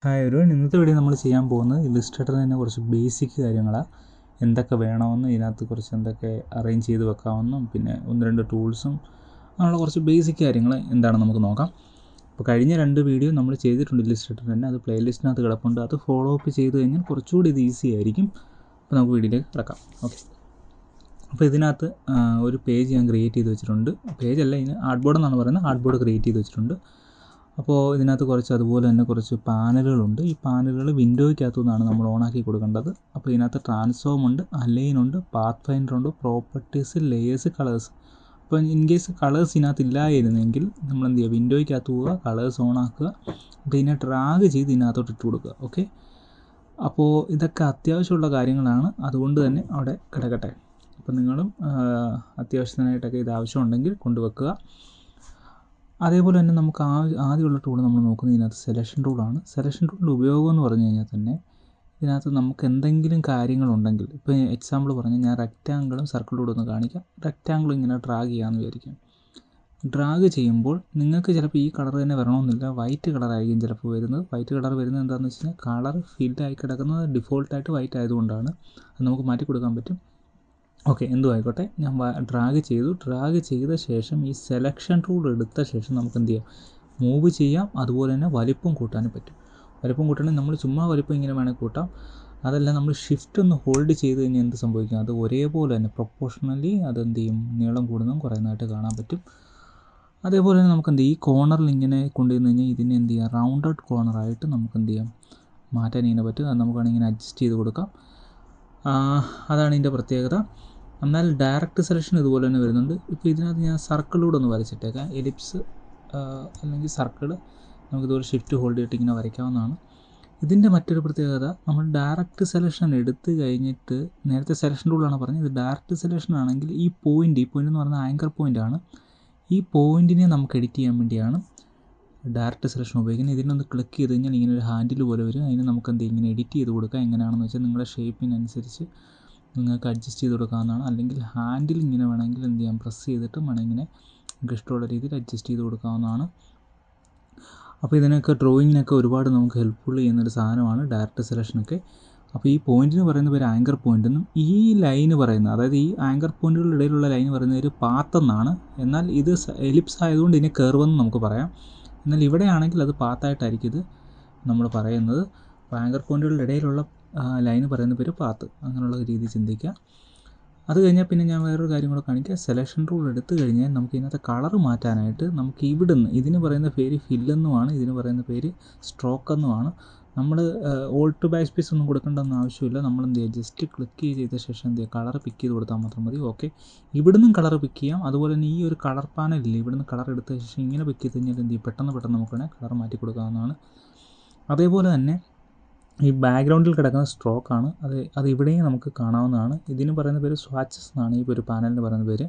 Hi ഒരു ഇന്നത്തെ video നമ്മൾ ചെയ്യാൻ പോകുന്നത് ഇല്ലുസ്ട്രേറ്ററിൽ തന്നെ കുറച്ച് ബേസിക് കാര്യങ്ങളാണ്. എന്തൊക്കെ വേണമെന്നും ഇതിനകത്ത് കുറച്ച് എന്തൊക്കെ അറേഞ്ച് ചെയ്ത് വെക്കാമെന്നും പിന്നെ ഒന്ന് രണ്ട് ടൂൾസും അങ്ങനെയുള്ള കുറച്ച് ബേസിക് കാര്യങ്ങൾ എന്താണെന്ന് നമുക്ക് നോക്കാം. അപ്പോൾ കഴിഞ്ഞ 2 വീഡിയോ നമ്മൾ ചെയ്തിട്ടുണ്ട് ഇല്ലുസ്ട്രേറ്ററിൽ തന്നെ, അത് പ്ലേലിസ്റ്റിനകത്ത് കിടപ്പുണ്ട്. അത് ഫോളോ അപ്പ് ചെയ്ത് കഴിഞ്ഞാൽ കുറച്ചുകൂടി ഇത് ഈസി ആയിരിക്കും. അപ്പോൾ നമുക്ക് വീഡിയോയിലേക്ക് കിടക്കാം. ഓക്കെ, അപ്പോൾ ഇതിനകത്ത് ഒരു പേജ് ഞാൻ ക്രിയേറ്റ് ചെയ്ത് വെച്ചിട്ടുണ്ട്. പേജല്ല, ഇതിന് ആർട്ട് ബോർഡ് എന്നാണ് പറയുന്നത്. ആർട്ട് ബോർഡ് ക്രിയേറ്റ് ചെയ്ത് വെച്ചിട്ടുണ്ട്. അപ്പോൾ ഇതിനകത്ത് കുറച്ച് അതുപോലെ തന്നെ കുറച്ച് പാനലുകളുണ്ട്. ഈ പാനലുകൾ വിൻഡോയ്ക്കകത്തു നിന്നാണ് നമ്മൾ ഓണാക്കി കൊടുക്കേണ്ടത്. അപ്പോൾ ഇതിനകത്ത് ട്രാൻസ്ഫോം ഉണ്ട്, അലൈൻ ഉണ്ട്, പാത്ത് ഫൈൻഡർ ഉണ്ട്, പ്രോപ്പർട്ടീസ്, ലേയേഴ്സ്, കളേഴ്സ്. അപ്പോൾ ഇൻ കേസ് കളേഴ്സ് ഇതിനകത്ത് ഇല്ലായിരുന്നെങ്കിൽ നമ്മൾ എന്ത് ചെയ്യുക, വിൻഡോയ്ക്കകത്ത് പോവുക, കളേഴ്സ് ഓണാക്കുക, അപ്പോൾ ഇതിനെ ഡ്രാഗ് ചെയ്ത് ഇതിനകത്തോട്ട് ഇട്ട് കൊടുക്കുക. ഓക്കെ, അപ്പോൾ ഇതൊക്കെ അത്യാവശ്യമുള്ള കാര്യങ്ങളാണ്, അതുകൊണ്ട് തന്നെ അവിടെ കിടക്കട്ടെ. അപ്പോൾ നിങ്ങളും അത്യാവശ്യത്തിനായിട്ടൊക്കെ ഇത് ആവശ്യമുണ്ടെങ്കിൽ കൊണ്ടുവെക്കുക. അതേപോലെ തന്നെ നമുക്ക് ആദ്യമുള്ള ടൂൾ നമ്മൾ നോക്കുന്നത് ഇതിനകത്ത് സെലക്ഷൻ ടൂളാണ്. സെലക്ഷൻ ടൂളിൻ്റെ ഉപയോഗം എന്ന് പറഞ്ഞു കഴിഞ്ഞാൽ തന്നെ ഇതിനകത്ത് നമുക്ക് എന്തെങ്കിലും കാര്യങ്ങളുണ്ടെങ്കിൽ, ഇപ്പോൾ എക്സാമ്പിൾ പറഞ്ഞാൽ ഞാൻ റെക്റ്റാങ്കിളും സർക്കിളോട് ഒന്ന് കാണിക്കാം. റെക്റ്റാങ്കിൾ ഇങ്ങനെ ഡ്രാഗ് ചെയ്യാമെന്ന് വിചാരിക്കാം. ഡ്രാഗ് ചെയ്യുമ്പോൾ നിങ്ങൾക്ക് ചിലപ്പോൾ ഈ കളർ തന്നെ വരണമെന്നില്ല, വൈറ്റ് കളറായിരിക്കും ചിലപ്പോൾ വരുന്നത്. വൈറ്റ് കളർ വരുന്നത് എന്താണെന്ന് വെച്ച് കഴിഞ്ഞാൽ കളർ ഫിൽഡായി കിടക്കുന്നത് ഡിഫോൾട്ടായിട്ട് വൈറ്റ് ആയതുകൊണ്ടാണ്. അത് നമുക്ക് മാറ്റി കൊടുക്കാൻ പറ്റും. ഓക്കെ, എന്തും ആയിക്കോട്ടെ, ഞാൻ ഡ്രാഗ് ചെയ്ത ശേഷം ഈ സെലക്ഷൻ ടൂൾ എടുത്ത ശേഷം നമുക്ക് എന്ത് ചെയ്യാം, മൂവ് ചെയ്യാം. അതുപോലെ തന്നെ വലിപ്പം കൂട്ടാനും പറ്റും. വലിപ്പം കൂട്ടണമെങ്കിൽ നമ്മൾ ചുമ്മാ വലിപ്പം ഇങ്ങനെ വേണമെങ്കിൽ കൂട്ടാം. അതല്ല, നമ്മൾ ഷിഫ്റ്റ് ഒന്ന് ഹോൾഡ് ചെയ്ത് കഴിഞ്ഞാൽ എന്ത് സംഭവിക്കും, അത് ഒരേപോലെ തന്നെ പ്രൊപ്പോർഷണലി അതെന്ത് ചെയ്യും, നീളം കൂടുന്നതും കുറയുന്നതായിട്ട് കാണാൻ പറ്റും. അതേപോലെ തന്നെ നമുക്ക് എന്ത് ചെയ്യും, ഈ കോർണറിൽ ഇങ്ങനെ കൊണ്ടുവന്ന് കഴിഞ്ഞാൽ ഇതിനെ എന്ത് ചെയ്യാം, റൗണ്ടഡ് കോർണറായിട്ട് നമുക്ക് എന്ത് ചെയ്യാം, മാറ്റാൻ ഇങ്ങനെ പറ്റും. അത് നമുക്ക് വേണമെങ്കിൽ ഇങ്ങനെ അഡ്ജസ്റ്റ് ചെയ്ത് കൊടുക്കാം. അതാണ് ഇതിൻ്റെ പ്രത്യേകത. എന്നാൽ ഡയറക്റ്റ് സെലക്ഷൻ ഇതുപോലെ തന്നെ വരുന്നുണ്ട്. ഇപ്പോൾ ഇതിനകത്ത് ഞാൻ സർക്കിളൂടെ ഒന്ന് വരച്ചിട്ടേക്കാം. എലിപ്സ് അല്ലെങ്കിൽ സർക്കിൾ നമുക്കിതുപോലെ ഷിഫ്റ്റ് ഹോൾഡ് ചെയ്തിട്ട് ഇങ്ങനെ വരയ്ക്കാവുന്നതാണ്. ഇതിൻ്റെ മറ്റൊരു പ്രത്യേകത, നമ്മൾ ഡയറക്റ്റ് സെലക്ഷൻ എടുത്ത് കഴിഞ്ഞിട്ട്, നേരത്തെ സെലക്ഷൻ ടൂളാണ് പറഞ്ഞത്, ഇത് ഡയറക്റ്റ് സെലക്ഷൻ ആണെങ്കിൽ ഈ പോയിൻ്റ് എന്ന് പറയുന്നത് ആങ്കർ പോയിൻ്റാണ്. ഈ പോയിൻറ്റിനെ നമുക്ക് എഡിറ്റ് ചെയ്യാൻ വേണ്ടിയാണ് ഡയറക്റ്റ് സെലക്ഷൻ ഉപയോഗിക്കുന്നത്. ഇതിനൊന്ന് ക്ലിക്ക് ചെയ്ത് കഴിഞ്ഞാൽ ഇങ്ങനെ ഒരു ഹാൻഡിൽ പോലെ വരും. അതിന് നമുക്ക് എന്ത് ഇങ്ങനെ എഡിറ്റ് ചെയ്ത് കൊടുക്കാം. എങ്ങനെയാണെന്ന് വെച്ചാൽ നിങ്ങളുടെ ഷേപ്പിനനുസരിച്ച് നിങ്ങൾക്ക് അഡ്ജസ്റ്റ് ചെയ്ത് കൊടുക്കാവുന്നതാണ്. അല്ലെങ്കിൽ ഹാൻഡിൽ ഇങ്ങനെ വേണമെങ്കിൽ എന്ത് ചെയ്യാം, പ്രസ് ചെയ്തിട്ട് വേണമെങ്കിൽ ഇങ്ങനെ നിങ്ങൾക്ക് ഇഷ്ടമുള്ള രീതിയിൽ അഡ്ജസ്റ്റ് ചെയ്ത് കൊടുക്കാവുന്നതാണ്. അപ്പോൾ ഇതിനൊക്കെ ഡ്രോയിങ്ങിനൊക്കെ ഒരുപാട് നമുക്ക് ഹെൽപ്ഫുൾ ചെയ്യുന്നൊരു സാധനമാണ് ഡയറക്റ്റ് സെലക്ഷനൊക്കെ. അപ്പോൾ ഈ പോയിൻറ്റിന് പറയുന്ന പേര് ആങ്കർ പോയിൻ്റ് എന്നും, ഈ ലൈന് പറയുന്നത്, അതായത് ഈ ആങ്കർ പോയിൻറ്റുകളുടെ ഇടയിലുള്ള ലൈൻ പറയുന്ന ഒരു പാത്ത് എന്നാണ്. എന്നാൽ ഇത് എലിപ്സ് ആയതുകൊണ്ട് ഇതിനെ കർവ് എന്ന് നമുക്ക് പറയാം. എന്നാൽ ഇവിടെയാണെങ്കിൽ അത് പാത്തായിട്ടായിരിക്കും ഇത് നമ്മൾ പറയുന്നത്. അപ്പോൾ ആങ്കർ പോയിൻറ്റുകളുടെ ഇടയിലുള്ള ലൈന് പറയുന്ന പേര് പാത്ത്, അങ്ങനെയുള്ള രീതി ചിന്തിക്കുക. അത് കഴിഞ്ഞാൽ പിന്നെ ഞാൻ വേറൊരു കാര്യം കൂടെ കാണിക്കുക. സെലക്ഷൻ ടൂൾ എടുത്തു കഴിഞ്ഞാൽ നമുക്ക് ഇതിനകത്ത് കളർ മാറ്റാനായിട്ട് നമുക്ക് ഇവിടുന്ന്, ഇതിന് പറയുന്ന പേര് ഫില്ലെന്നുമാണ്, ഇതിന് പറയുന്ന പേര് സ്ട്രോക്ക് എന്നുമാണ്. നമ്മൾ ഓൾട്ട് ബാക്ക് സ്പേസ് ഒന്നും കൊടുക്കേണ്ടെന്ന് ആവശ്യമില്ല. നമ്മൾ എന്ത് ചെയ്യുക, ജസ്റ്റ് ക്ലിക്ക് ചെയ്ത ശേഷം എന്ത് ചെയ്യുക, കളർ പിക്ക് ചെയ്ത് കൊടുത്താൽ മാത്രം മതി. ഓക്കെ, ഇവിടുന്നും കളർ പിക്ക് ചെയ്യാം. അതുപോലെ തന്നെ ഈ ഒരു കളർ പാനലില്ല, ഇവിടുന്ന് കളർ എടുത്ത ശേഷം ഇങ്ങനെ പിക്ക് ചെയ്ത് കഴിഞ്ഞാൽ എന്ത് ചെയ്യും, പെട്ടെന്ന് നമുക്ക് വേണമെങ്കിൽ കളർ മാറ്റി കൊടുക്കാവുന്നതാണ്. അതേപോലെ തന്നെ ഈ ബാക്ക്ഗ്രൗണ്ടിൽ കിടക്കുന്ന സ്ട്രോക്കാണ്, അത് ഇവിടെയും നമുക്ക് കാണാവുന്നതാണ്. ഇതിന് പറയുന്ന പേര് സ്വാച്ചസ് എന്നാണ്. ഈ ഒരു പാനലിന് പറയുന്ന പേര്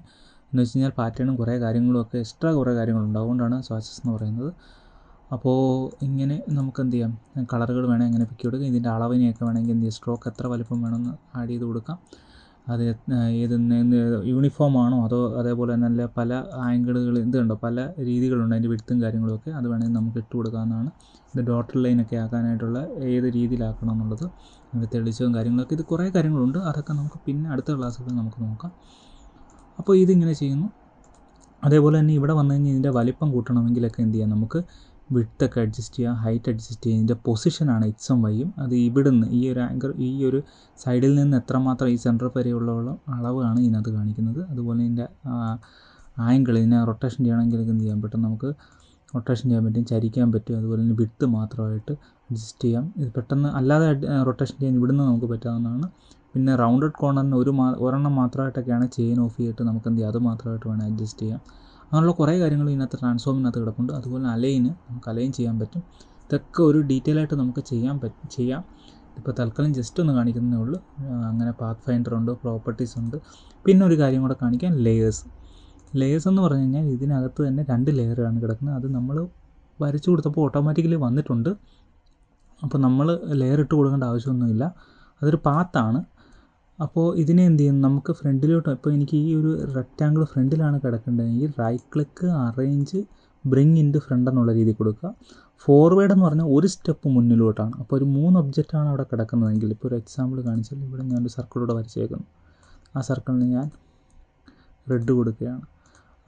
എന്ന് വെച്ച് കഴിഞ്ഞാൽ പാറ്റേണും കുറേ കാര്യങ്ങളും ഒക്കെ എക്സ്ട്രാ കുറേ കാര്യങ്ങളുണ്ട്, അതുകൊണ്ടാണ് സ്വാച്ചസ് എന്ന് പറയുന്നത്. അപ്പോൾ ഇങ്ങനെ നമുക്ക് എന്ത് ചെയ്യാം, കളറുകൾ വേണമെങ്കിൽ എങ്ങനെ പിക്ക് കൊടുക്കാം. ഇതിൻ്റെ അളവിനെയൊക്കെ വേണമെങ്കിൽ എന്ത് ചെയ്യാം, സ്ട്രോക്ക് എത്ര വലിപ്പം വേണമെന്ന് ആഡ് ചെയ്ത് കൊടുക്കാം. അത് യൂണിഫോം ആണോ അതോ അതേപോലെ തന്നെ അല്ല പല ആംഗിളുകൾ എന്തുണ്ടോ, പല രീതികളുണ്ട് അതിൻ്റെ വിഡ്ത്തും കാര്യങ്ങളുമൊക്കെ, അത് വേണമെങ്കിൽ നമുക്ക് ഇട്ട് കൊടുക്കാവുന്നതാണ്. ഇത് ഡോട്ടർ ലൈനൊക്കെ ആക്കാനായിട്ടുള്ള ഏത് രീതിയിലാക്കണം എന്നുള്ളത്, അതിൻ്റെ തെളിച്ചവും കാര്യങ്ങളൊക്കെ, ഇത് കുറേ കാര്യങ്ങളുണ്ട്. അതൊക്കെ നമുക്ക് പിന്നെ അടുത്ത ക്ലാസ്സുകളിൽ നമുക്ക് നോക്കാം. അപ്പോൾ ഇതിങ്ങനെ ചെയ്യുന്നു. അതേപോലെ തന്നെ ഇവിടെ വന്നു കഴിഞ്ഞാൽ ഇതിൻ്റെ വലിപ്പം കൂട്ടണമെങ്കിലൊക്കെ എന്ത് ചെയ്യാം, നമുക്ക് വിഡ്ത്തൊക്കെ അഡ്ജസ്റ്റ് ചെയ്യാം, ഹൈറ്റ് അഡ്ജസ്റ്റ് ചെയ്യാം. ഇതിൻ്റെ പൊസിഷനാണ് എക്സും വൈയും. അത് ഇവിടുന്ന് ഈ ഒരു ആങ്കർ, ഈ ഒരു സൈഡിൽ നിന്ന് എത്രമാത്രം ഈ സെൻറ്റർ വരെയുള്ള അളവാണ് ഇതിനകത്ത് കാണിക്കുന്നത്. അതുപോലെ ഇതിൻ്റെ ആംഗിൾ, ഇതിനെ റൊട്ടേഷൻ ചെയ്യണമെങ്കിലൊക്കെ എന്ത് ചെയ്യാൻ പറ്റും, നമുക്ക് റൊട്ടേഷൻ ചെയ്യാൻ പറ്റും, ചരിക്കാൻ പറ്റും. അതുപോലെ തന്നെ വിഡ്ത്ത് മാത്രമായിട്ട് അഡ്ജസ്റ്റ് ചെയ്യാം. ഇത് പെട്ടെന്ന് അല്ലാതെ റൊട്ടേഷൻ ചെയ്യാൻ ഇവിടുന്ന് നമുക്ക് പറ്റാവുന്നതാണ്. പിന്നെ റൗണ്ടഡ് കോർണറിന് ഒരെണ്ണം മാത്രമായിട്ടൊക്കെയാണ് ചെയിൻ ഓഫ് ചെയ്തിട്ട് നമുക്ക് എന്ത് ചെയ്യാം, അത് മാത്രമായിട്ട് വേണം അഡ്ജസ്റ്റ് ചെയ്യാം. അങ്ങനെയുള്ള കുറേ കാര്യങ്ങൾ ഇതിനകത്ത് ട്രാൻസ്ഫോമിനകത്ത് കിടപ്പുണ്ട്. അതുപോലെ അലൈന് നമുക്ക് അലൈൻ ചെയ്യാൻ പറ്റും. ഇതൊക്കെ ഒരു ഡീറ്റെയിൽ ആയിട്ട് നമുക്ക് ചെയ്യാം. ഇപ്പോൾ തൽക്കാലം ജസ്റ്റ് ഒന്ന് കാണിക്കുന്നതേ ഉള്ളൂ. അങ്ങനെ പാത്ത് ഫൈൻഡർ ഉണ്ട്, പ്രോപ്പർട്ടീസ് ഉണ്ട്. പിന്നെ ഒരു കാര്യം കൂടെ കാണിക്കാം, ലേയേഴ്സ് എന്ന് പറഞ്ഞു കഴിഞ്ഞാൽ ഇതിനകത്ത് തന്നെ 2 ലെയറാണ് കിടക്കുന്നത്. അത് നമ്മൾ വരച്ചു കൊടുത്തപ്പോൾ ഓട്ടോമാറ്റിക്കലി വന്നിട്ടുണ്ട്. അപ്പോൾ നമ്മൾ ലെയർ ഇട്ട് കൊടുക്കേണ്ട ആവശ്യമൊന്നുമില്ല, അതൊരു പാത്താണ്. അപ്പോൾ ഇതിനെ എന്ത് ചെയ്യും, നമുക്ക് ഫ്രണ്ടിലോട്ട്, ഇപ്പോൾ എനിക്ക് ഈ ഒരു റെക്റ്റാങ്കിൾ ഫ്രണ്ടിലാണ് കിടക്കേണ്ടതെങ്കിൽ right click, arrange, bring into front എന്നുള്ള രീതി കൊടുക്കുക. ഫോർവേഡ് എന്ന് പറഞ്ഞാൽ ഒരു സ്റ്റെപ്പ് മുന്നിലോട്ടാണ്. അപ്പോൾ ഒരു 3 ഒബ്ജക്റ്റാണ് അവിടെ കിടക്കുന്നതെങ്കിൽ, ഇപ്പോൾ ഒരു എക്സാമ്പിൾ കാണിച്ചാൽ ഇവിടെ ഞാനൊരു സർക്കിളൂടെ വരച്ചേക്കുന്നു. ആ സർക്കിളിന് ഞാൻ റെഡ് കൊടുക്കുകയാണ്.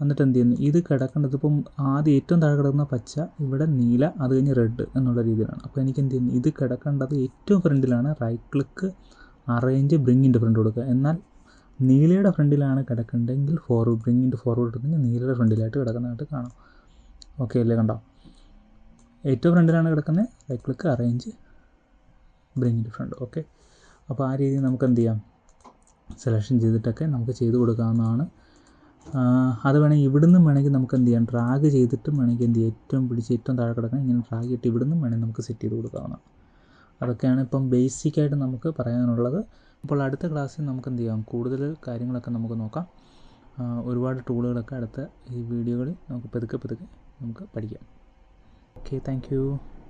എന്നിട്ട് എന്ത് ചെയ്യുന്നു, ഇത് കിടക്കേണ്ടത് ഇപ്പം ആദ്യം ഏറ്റവും താഴെ കിടക്കുന്ന പച്ച, ഇവിടെ നീല, അത് കഴിഞ്ഞ് റെഡ് എന്നുള്ള രീതിയിലാണ്. അപ്പോൾ എനിക്ക് എന്ത് ചെയ്യുന്നു, ഇത് കിടക്കേണ്ടത് ഏറ്റവും ഫ്രണ്ടിലാണ്. Right click, arrange, bring into front കൊടുക്കുക. എന്നാൽ നീലയുടെ ഫ്രണ്ടിലാണ് കിടക്കേണ്ടതെങ്കിൽ ബ്രിങ് ഇൻറ്റു ഫോർവേഡ് എടുത്തെങ്കിൽ നീലയുടെ ഫ്രണ്ടിലായിട്ട് കിടക്കുന്നതായിട്ട് കാണാം. ഓക്കെ അല്ലേ, കണ്ടോ? ഏറ്റവും ഫ്രണ്ടിലാണ് കിടക്കുന്നത്, right click, arrange, bring into front. Okay, അപ്പോൾ ആ രീതിയിൽ നമുക്ക് എന്ത് ചെയ്യാം, സെലക്ഷൻ ചെയ്തിട്ടൊക്കെ നമുക്ക് ചെയ്ത് കൊടുക്കാവുന്നതാണ്. അത് വേണമെങ്കിൽ ഇവിടുന്ന് വേണമെങ്കിൽ നമുക്ക് എന്ത് ചെയ്യാം, ഡ്രാഗ് ചെയ്തിട്ടും വേണമെങ്കിൽ എന്ത് ചെയ്യാം, ഏറ്റവും താഴെ കിടക്കാൻ ഇങ്ങനെ ഡ്രാഗ് ചെയ്തിട്ട് ഇവിടുന്ന് വേണമെങ്കിൽ നമുക്ക് സെറ്റ് ചെയ്ത് കൊടുക്കാവുന്നതാണ്. അതൊക്കെയാണ് ഇപ്പം ബേസിക്കായിട്ട് നമുക്ക് പറയാനുള്ളത്. അപ്പോൾ അടുത്ത ക്ലാസ്സിൽ നമുക്ക് എന്ത് ചെയ്യാം, കൂടുതൽ കാര്യങ്ങളൊക്കെ നമുക്ക് നോക്കാം. ഒരുപാട് ടൂളുകളൊക്കെ അടുത്ത ഈ വീഡിയോകളിൽ നമുക്ക് പതുക്കെ നമുക്ക് പഠിക്കാം. Okay, thank you.